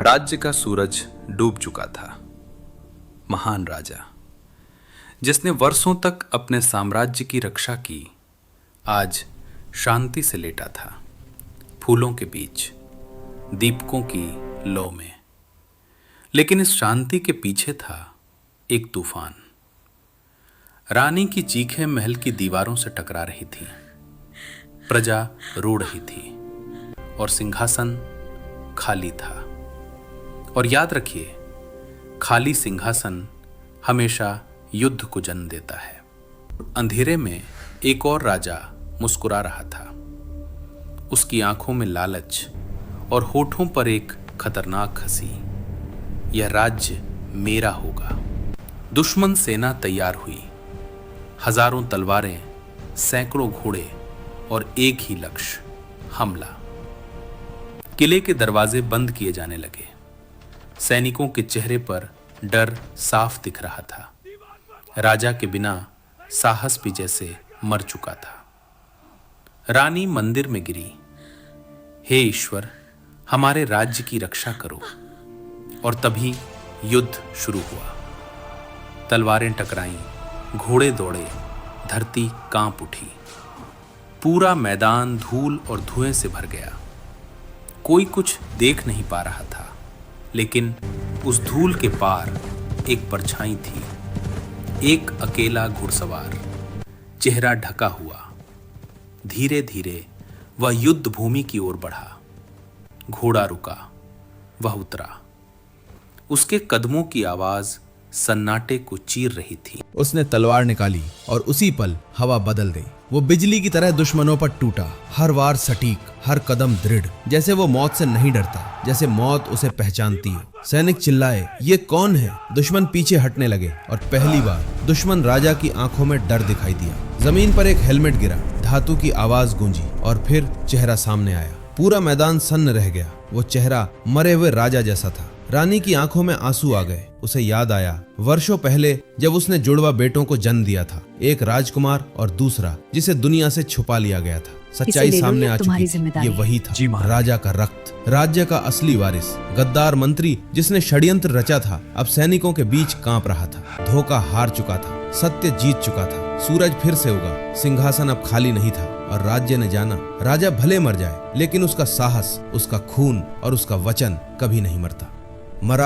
राज्य का सूरज डूब चुका था। महान राजा जिसने वर्षों तक अपने साम्राज्य की रक्षा की, आज शांति से लेटा था, फूलों के बीच, दीपकों की लौ में। लेकिन इस शांति के पीछे था एक तूफान। रानी की चीखें महल की दीवारों से टकरा रही थी, प्रजा रो रही थी और सिंहासन खाली था। और याद रखिए, खाली सिंहासन हमेशा युद्ध को जन्म देता है। अंधेरे में एक और राजा मुस्कुरा रहा था, उसकी आंखों में लालच और होठों पर एक खतरनाक हंसी। यह राज्य मेरा होगा। दुश्मन सेना तैयार हुई, हजारों तलवारें, सैकड़ों घोड़े और एक ही लक्ष्य, हमला। किले के दरवाजे बंद किए जाने लगे। सैनिकों के चेहरे पर डर साफ दिख रहा था। राजा के बिना साहस भी जैसे मर चुका था। रानी मंदिर में गिरी, हे ईश्वर, हमारे राज्य की रक्षा करो। और तभी युद्ध शुरू हुआ। तलवारें टकराईं, घोड़े दौड़े, धरती कांप उठी। पूरा मैदान धूल और धुएं से भर गया। कोई कुछ देख नहीं पा रहा था, लेकिन उस धूल के पार एक परछाई थी। एक अकेला घुड़सवार, चेहरा ढका हुआ। धीरे धीरे वह युद्ध भूमि की ओर बढ़ा। घोड़ा रुका, वह उतरा। उसके कदमों की आवाज सन्नाटे को चीर रही थी। उसने तलवार निकाली और उसी पल हवा बदल गई। वो बिजली की तरह दुश्मनों पर टूटा, हर वार सटीक, हर कदम दृढ़, जैसे वो मौत से नहीं डरता, जैसे मौत उसे पहचानती हो। सैनिक चिल्लाए, ये कौन है? दुश्मन पीछे हटने लगे और पहली बार दुश्मन राजा की आंखों में डर दिखाई दिया। जमीन पर एक हेलमेट गिरा, धातु की आवाज गूंजी और फिर चेहरा सामने आया। पूरा मैदान सन्न रह गया। वो चेहरा मरे हुए राजा जैसा था। रानी की आंखों में आंसू आ गए। उसे याद आया वर्षों पहले जब उसने जुड़वा बेटों को जन्म दिया था, एक राजकुमार और दूसरा जिसे दुनिया से छुपा लिया गया था। सच्चाई सामने आ चुकी थी। ये वही था, राजा का रक्त, राज्य का असली वारिस, गद्दार मंत्री जिसने षड्यंत्र रचा था, अब सैनिकों के बीच कांप रहा था। धोखा हार चुका था, सत्य जीत चुका था। सूरज फिर से उगा, सिंहासन अब खाली नहीं था और राज्य ने जाना, राजा भले मर जाए, लेकिन उसका साहस, उसका खून और उसका वचन कभी नहीं मरता। मरा